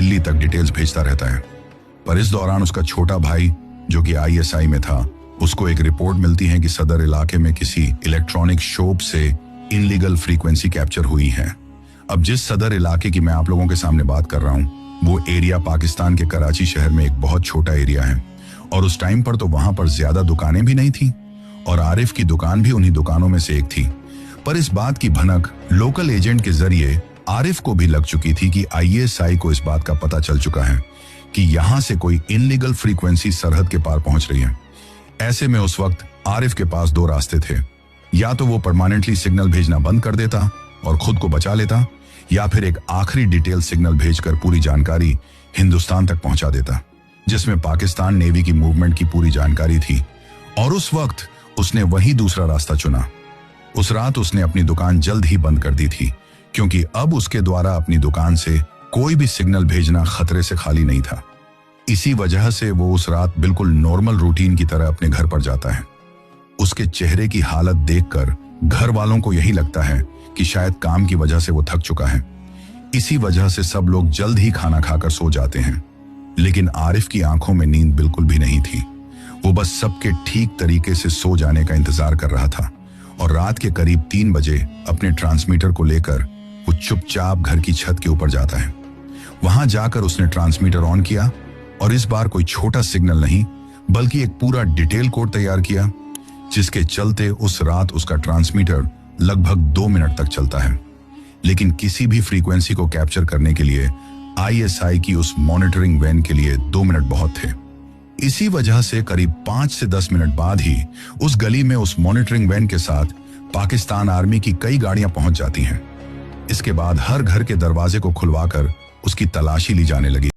दिल्ली तक डिटेल्स भेजता रहता है। पर इस दौरान उसका छोटा भाई, जो कि आईएसआई में था, उसको एक रिपोर्ट मिलती है कि सदर इलाके में किसी इलेक्ट्रॉनिक शॉप से इनलीगल फ्रीक्वेंसी कैप्चर हुई है। अब जिस सदर इलाके की मैं आप लोगों के सामने बात कर रहा हूँ, वो एरिया पाकिस्तान के कराची शहर में एक बहुत छोटा एरिया है, और उस टाइम पर तो वहां पर ज्यादा दुकानें भी नहीं थी, और आरिफ की दुकान भी उन्हीं दुकानों में से एक थी। पर इस बात की भनक लोकल एजेंट के जरिए आरिफ को भी लग चुकी थी कि आईएसआई को इस बात का पता चल चुका है कि यहां से कोई इनलीगल फ्रीक्वेंसी सरहद के पार पहुंच रही है। ऐसे में उस वक्त आरिफ के पास दो रास्ते थे, या तो वो परमानेंटली सिग्नल भेजना बंद कर देता और खुद को बचा लेता, या फिर एक आखिरी डिटेल सिग्नल भेजकर पूरी जानकारी हिंदुस्तान तक पहुंचा देता, जिसमें पाकिस्तान नेवी की मूवमेंट की पूरी जानकारी थी। और उस वक्त उसने वही दूसरा रास्ता चुना। उस रात उसने अपनी दुकान जल्द ही बंद कर दी थी, क्योंकि अब उसके द्वारा अपनी दुकान से कोई भी सिग्नल भेजना खतरे से खाली नहीं था। इसी वजह से वो उस रात बिल्कुल नॉर्मल रूटीन की तरह अपने घर पर जाता है। उसके चेहरे की हालत देखकर घर वालों को यही लगता है कि शायद काम की वजह से वो थक चुका है। इसी वजह से सब लोग जल्द ही खाना खाकर सो जाते हैं, लेकिन आरिफ की आंखों में नींद बिल्कुल भी नहीं थी। वो बस सबके ठीक तरीके से सो जाने का इंतजार कर रहा था, और रात के करीब 3 बजे अपने ट्रांसमीटर को लेकर वो चुपचाप घर की छत के ऊपर जाता है। वहां जाकर उसने ट्रांसमीटर ऑन किया, और इस बार कोई छोटा सिग्नल नहीं बल्कि एक पूरा डिटेल कोड तैयार किया, जिसके चलते उस रात उसका ट्रांसमीटर लगभग 2 मिनट तक चलता है। लेकिन किसी भी फ्रीक्वेंसी को कैप्चर करने के लिए आईएसआई की उस मॉनिटरिंग वैन के लिए 2 मिनट बहुत थे। इसी वजह से करीब 5 से 10 मिनट बाद ही उस गली में उस मॉनिटरिंग वैन के साथ पाकिस्तान आर्मी की कई गाड़ियां पहुंच जाती हैं। इसके बाद हर घर के दरवाजे को खुलवाकर उसकी तलाशी ली जाने लगी।